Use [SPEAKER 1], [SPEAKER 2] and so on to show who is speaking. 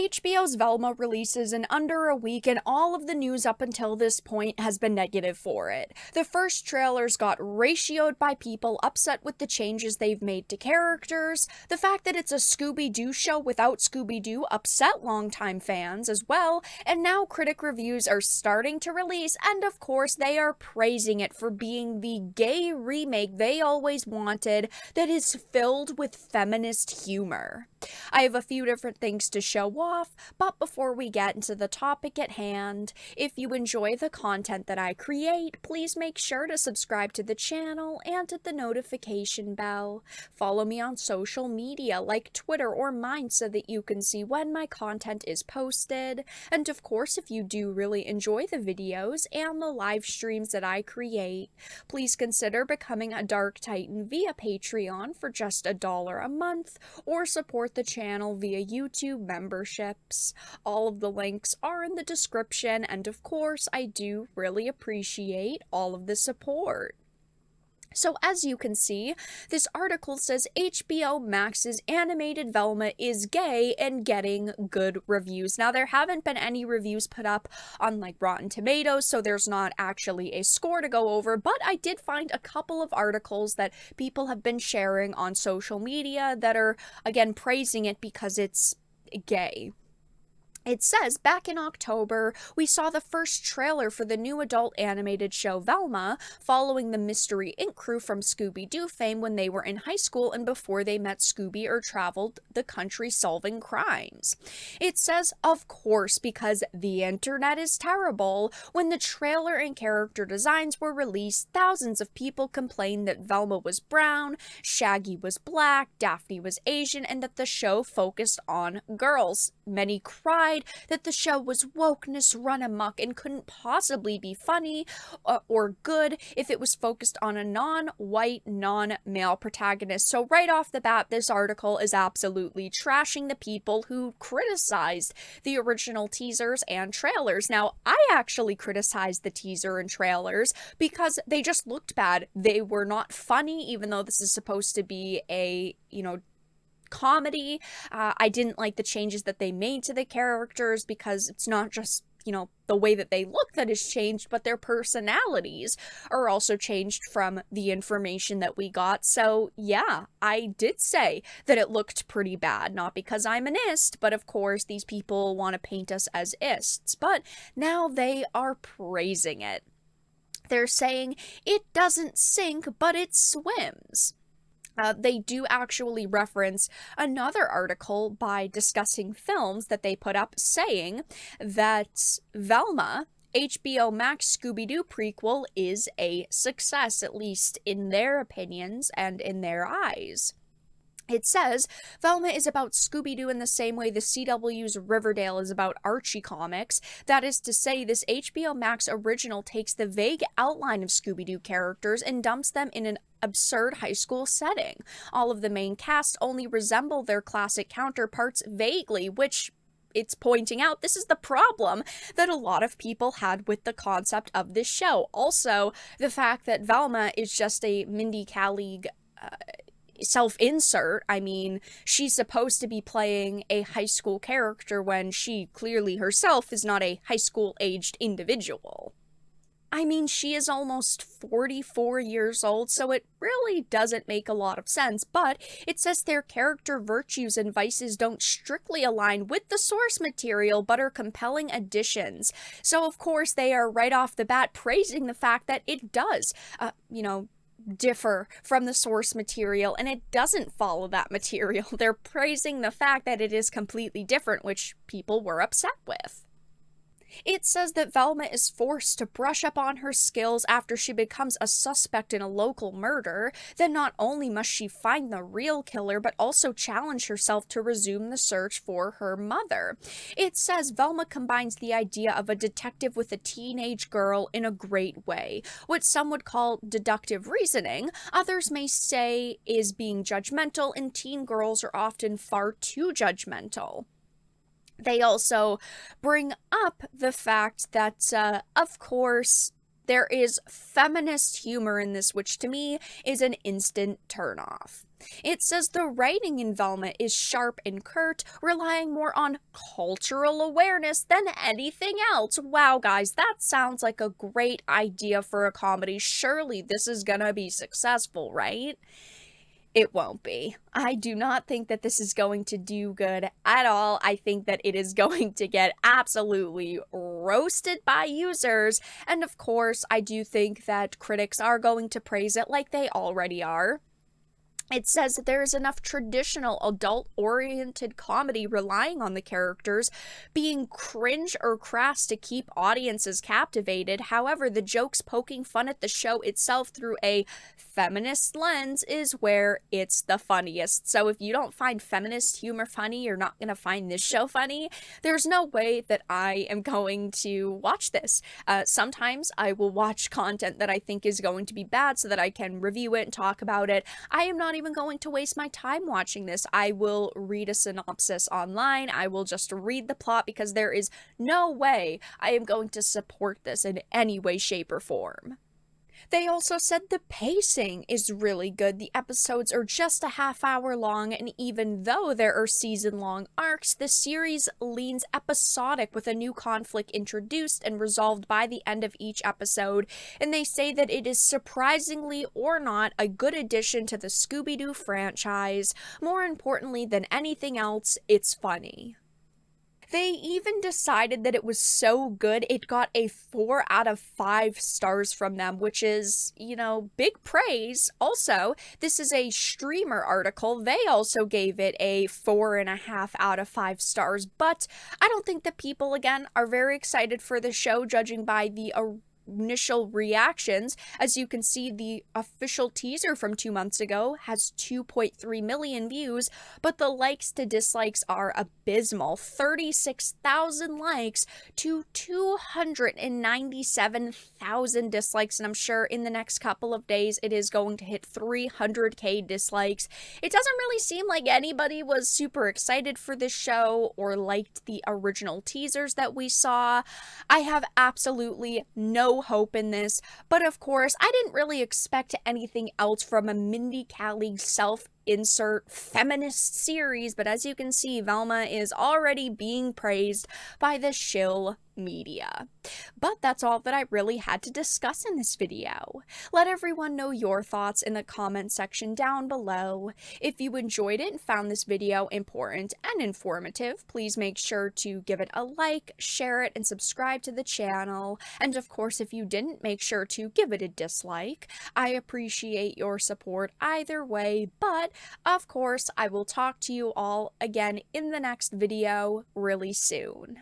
[SPEAKER 1] HBO's Velma releases in under a week, and all of the news up until this point has been negative for it. The first trailers got ratioed by people upset with the changes they've made to characters. The fact that it's a Scooby-Doo show without Scooby-Doo upset longtime fans as well, and now critic reviews are starting to release, and of course they are praising it for being the gay remake they always wanted that is filled with feminist humor. I have a few different things to show off, but before we get into the topic at hand, if you enjoy the content that I create, please make sure to subscribe to the channel and hit the notification bell. Follow me on social media like Twitter or mine so that you can see when my content is posted. And of course, if you do really enjoy the videos and the live streams that I create, please consider becoming a Dark Titan via Patreon for just $1 a month, or support the channel via YouTube memberships. All of the links are in the description, and of course, I do really appreciate all of the support. So as you can see, this article says HBO Max's animated Velma is gay and getting good reviews. Now, there haven't been any reviews put up on like Rotten Tomatoes, so there's not actually a score to go over, but I did find a couple of articles that people have been sharing on social media that are, again, praising it because it's gay. It says, back in October, we saw the first trailer for the new adult animated show Velma, following the Mystery Inc. crew from Scooby-Doo fame when they were in high school and before they met Scooby or traveled the country solving crimes. It says, of course, because the internet is terrible. When the trailer and character designs were released, thousands of people complained that Velma was brown, Shaggy was black, Daphne was Asian, and that the show focused on girls. Many cried that the show was wokeness run amok and couldn't possibly be funny or good if it was focused on a non-white, non-male protagonist. So right off the bat, this article is absolutely trashing the people who criticized the original teasers and trailers. Now, I actually criticized the teaser and trailers because they just looked bad. They were not funny, even though this is supposed to be a, comedy. I didn't like the changes that they made to the characters because it's not just, the way that they look that has changed, but their personalities are also changed from the information that we got. So yeah, I did say that it looked pretty bad, not because I'm an ist, but of course these people want to paint us as ists, but now they are praising it. They're saying it doesn't sink, but it swims. They do actually reference another article by Discussing Films that they put up saying that Velma, HBO Max Scooby-Doo prequel, is a success, at least in their opinions and in their eyes. It says, Velma is about Scooby-Doo in the same way the CW's Riverdale is about Archie comics. That is to say, this HBO Max original takes the vague outline of Scooby-Doo characters and dumps them in an absurd high school setting. All of the main cast only resemble their classic counterparts vaguely, which it's pointing out this is the problem that a lot of people had with the concept of this show. Also, the fact that Velma is just a Mindy Kaling self-insert. I mean, she's supposed to be playing a high school character when she clearly herself is not a high school-aged individual. I mean, she is almost 44 years old, so it really doesn't make a lot of sense, but it says their character virtues and vices don't strictly align with the source material, but are compelling additions. So, of course, they are right off the bat praising the fact that it does, differ from the source material, and it doesn't follow that material. They're praising the fact that it is completely different, which people were upset with. It says that Velma is forced to brush up on her skills after she becomes a suspect in a local murder. Then not only must she find the real killer, but also challenge herself to resume the search for her mother. It says Velma combines the idea of a detective with a teenage girl in a great way. What some would call deductive reasoning, others may say is being judgmental, and teen girls are often far too judgmental. They also bring up the fact that, of course, there is feminist humor in this, which to me is an instant turnoff. It says the writing in Velma is sharp and curt, relying more on cultural awareness than anything else. Wow, guys, that sounds like a great idea for a comedy. Surely this is gonna be successful, right? It won't be. I do not think that this is going to do good at all. I think that it is going to get absolutely roasted by users. And of course, I do think that critics are going to praise it like they already are. It says that there is enough traditional adult-oriented comedy relying on the characters being cringe or crass to keep audiences captivated. However, the jokes poking fun at the show itself through a feminist lens is where it's the funniest. So if you don't find feminist humor funny, you're not going to find this show funny. There's no way that I am going to watch this. Sometimes I will watch content that I think is going to be bad so that I can review it and talk about it. I am not even going to waste my time watching this. I will read a synopsis online. I will just read the plot because there is no way I am going to support this in any way, shape, or form. They also said the pacing is really good. The episodes are just a half hour long, and even though there are season-long arcs, the series leans episodic with a new conflict introduced and resolved by the end of each episode, and they say that it is surprisingly or not a good addition to the Scooby-Doo franchise. More importantly than anything else, it's funny. They even decided that it was so good, it got a 4 out of 5 stars from them, which is, big praise. Also, this is a streamer article. They also gave it a 4.5 out of 5 stars, but I don't think that people, again, are very excited for the show, judging by the initial reactions. As you can see, the official teaser from 2 months ago has 2.3 million views, but the likes to dislikes are abysmal. 36,000 likes to 297,000 dislikes, and I'm sure in the next couple of days it is going to hit 300k dislikes. It doesn't really seem like anybody was super excited for this show or liked the original teasers that we saw. I have absolutely no hope in this, but of course, I didn't really expect anything else from a Mindy Kaling self-insert feminist series, but as you can see, Velma is already being praised by the Shill media. But that's all that I really had to discuss in this video. Let everyone know your thoughts in the comment section down below. If you enjoyed it and found this video important and informative, please make sure to give it a like, share it, and subscribe to the channel. And of course, if you didn't, make sure to give it a dislike. I appreciate your support either way, but of course, I will talk to you all again in the next video really soon.